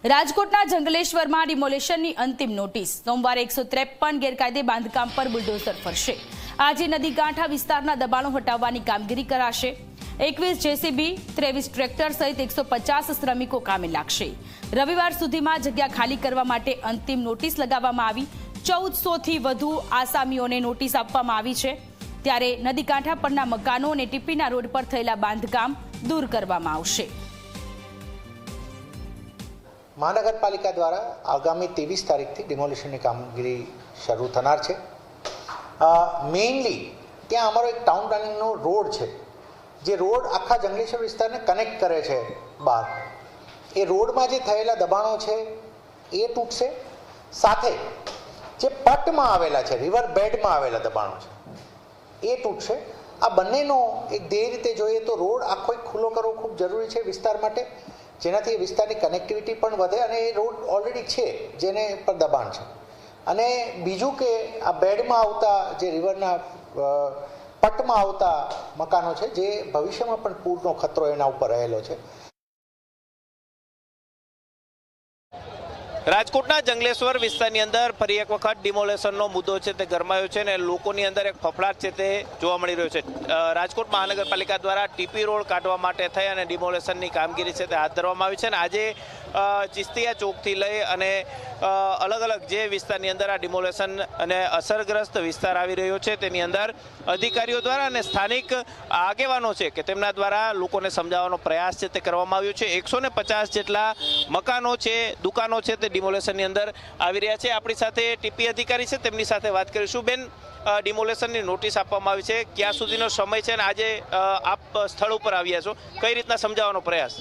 રાજકોટના જંગલેશ્વરમાં ડિમોલેશનની અંતિમ નોટિસ। સોમવારે 153 ગેરકાયદે બાંધકામ પર બુલડોઝર ફરશે। આજે નદી કાંઠા વિસ્તારના દબાણો હટાવવાની કામગીરી કરાશે। 21 જેસીબી, 23 ટ્રેક્ટર સહિત 150 શ્રમિકો કામે લાગશે। રવિવાર સુધીમાં જગ્યા ખાલી કરવા માટે અંતિમ નોટિસ લગાવવામાં આવી। 1400 થી વધુ આસામીઓને નોટિસ આપવામાં આવી છે। ત્યારે નદી કાંઠા પરના મકાનો અને ટીપીના રોડ પર થયેલા બાંધકામ દૂર કરવામાં આવશે। महानगरपालिका द्वारा आगामी 23 तारीख थी डिमोलिशन की कामगीरी शुरू थनार है। मेनली त्या अमरो एक टाउन प्लानिंग नो रोड है, जे रोड आखा जंगलेश्वर विस्तार ने कनेक्ट करे छे। बार ए रोड में जे थयेला दबाणो छे ए तूटशे, साथे जे पट में आवेला छे, रिवर बेड में आवेला दबाणो छे ए तूटशे। आ बंनेनो एक दे रीते जोईए तो रोड आखो खुल्लो करવો खूब जरूरी है विस्तार माटे, જેનાથી વિસ્તારની કનેક્ટિવિટી પણ વધે અને એ રોડ ઓલરેડી છે જેને પર દબાણ છે। અને બીજું કે આ બેડમાં આવતા જે રિવરના પટમાં આવતા મકાનો છે જે ભવિષ્યમાં પણ પૂરનો ખતરો એના ઉપર રહેલો છે। રાજકોટના જંગલેશ્વર વિસ્તારની અંદર ફરી એક વખત ડિમોલેશનનો મુદ્દો છે તે ગરમાયો છે અને લોકોની અંદર એક ફફડાટ છે તે જોવા મળી રહ્યો છે। રાજકોટ મહાનગરપાલિકા દ્વારા ટીપી રોડ કાઢવા માટે થઈ અને ડિમોલેશનની કામગીરી છે તે હાથ ધરવામાં આવી છે અને આજે ચિસ્તિયા ચોકથી લઈ અને અલગ અલગ જે વિસ્તારની અંદર આ ડિમોલેશન અને અસરગ્રસ્ત વિસ્તાર આવી રહ્યો છે તેની અંદર અધિકારીઓ દ્વારા અને સ્થાનિક આગેવાનો છે કે તેમના દ્વારા લોકોને સમજાવવાનો પ્રયાસ છે તે કરવામાં આવ્યો છે। 150 જેટલા મકાનો છે, દુકાનો છે તે ડિમોલેશનની અંદર આવી રહ્યા છે। આપણી સાથે ટીપી અધિકારી છે, તેમની સાથે વાત કરીશું। બેન, ડિમોલેશનની નોટિસ આપવામાં આવી છે, ક્યાં સુધીનો સમય છે અને આજે આપ સ્થળ ઉપર આવ્યા છો, કઈ રીતના સમજાવવાનો પ્રયાસ?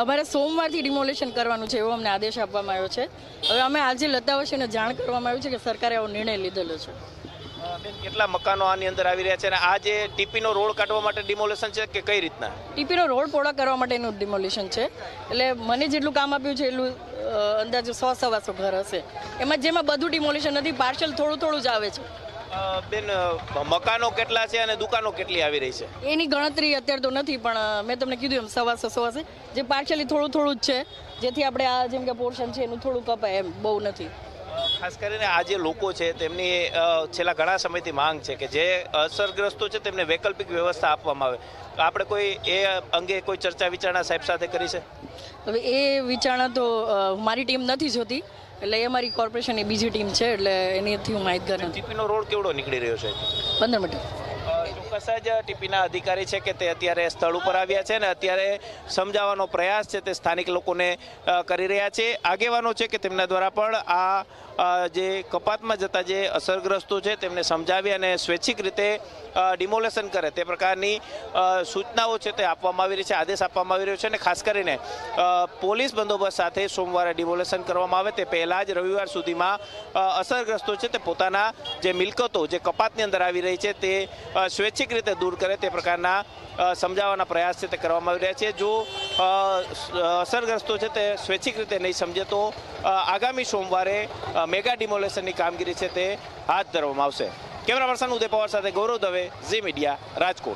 અમારે સોમવારથી ડિમોલેશન કરવાનું છે એવો અમને આદેશ આપવામાં આવ્યો છે। હવે અમે આજે લતાવશીને જાણ કરવામાં આવ્યું છે કે સરકારે આવો નિર્ણય લીધેલો છે। બેન, કેટલા મકાનો આની અંદર આવી રહ્યા છે અને આ જે ટીપીનો રોડ કાઢવા માટે ડિમોલેશન છે કે કઈ રીતના? ટીપીનો રોડ પહોળા કરવા માટેનું ડિમોલેશન છે। એટલે મને જેટલું કામ આપ્યું છે એટલું અંદાજે 100-125 ઘર હશે, એમાં જેમાં બધું ડિમોલેશન નથી, પાર્સલ થોડું જ આવે છે। બેન, મકાનો કેટલા છે અને દુકાનો કેટલી આવી રહી છે એની ગણતરી અત્યારે તો નથી, પણ મેં તમને કીધું એમ 125 જે પાર્સલી થોડું જ છે, જેથી આપણે આ જેમ કે પોર્શન છે એનું થોડું કપાય, એમ બહુ નથી। ખાસ કરીને આ જે લોકો છે તેમની છેલ્લા ઘણા સમયથી માંગ છે કે જે અસરગ્રસ્તો છે તેમને વૈકલ્પિક વ્યવસ્થા આપવામાં આવે। આપણે કોઈ એ અંગે કોઈ ચર્ચા વિચારણા સાહેબ સાથે કરી છે? હવે એ વિચારણા તો મારી ટીમ નથી જોતી, એટલે એ મારી કોર્પોરેશનની બીજી ટીમ છે, એટલે એનીથી હું માહિતગાર નથી। ટીપીનો રોડ કેવડો નીકળી રહ્યો છે? 15 મીટર। ચોક્કસ જ ટીપીના અધિકારી છે કે તે અત્યારે સ્થળ ઉપર આવ્યા છે અને અત્યારે સમજાવવાનો પ્રયાસ છે તે સ્થાનિક લોકોને કરી રહ્યા છે। આગેવાનો છે કે તેમના દ્વારા પણ આ જે કપાતમાં જતા જે અસરગ્રસ્તો છે તેમને સમજાવી અને સ્વૈચ્છિક રીતે ડિમોલેશન કરે તે પ્રકારની સૂચનાઓ છે તે આપવામાં આવી રહી છે, આદેશ આપવામાં આવી રહ્યો છે। અને ખાસ કરીને પોલીસ બંદોબસ્ત સાથે સોમવારે ડિમોલેશન કરવામાં આવે તે પહેલાં જ રવિવાર સુધીમાં અસરગ્રસ્તો છે તે પોતાના જે મિલકતો જે કપાતની અંદર આવી રહી છે તે સ્વૈચ્છિક રીતે દૂર કરે તે પ્રકારના સમજાવવાના પ્રયાસ છે તે કરવામાં આવી રહ્યા છે। જો અસરગ્રસ્તો છે તે સ્વૈચ્છિક રીતે નહીં સમજે તો આગામી સોમવારે મેગા ડિમોલેશનની કામગીરી છે તે હાથ ધરવામાં આવશે। કેમેરા પર્સન ઉદય પવાર સાથે ગૌરવ દવે, ઝી મીડિયા, રાજકોટ।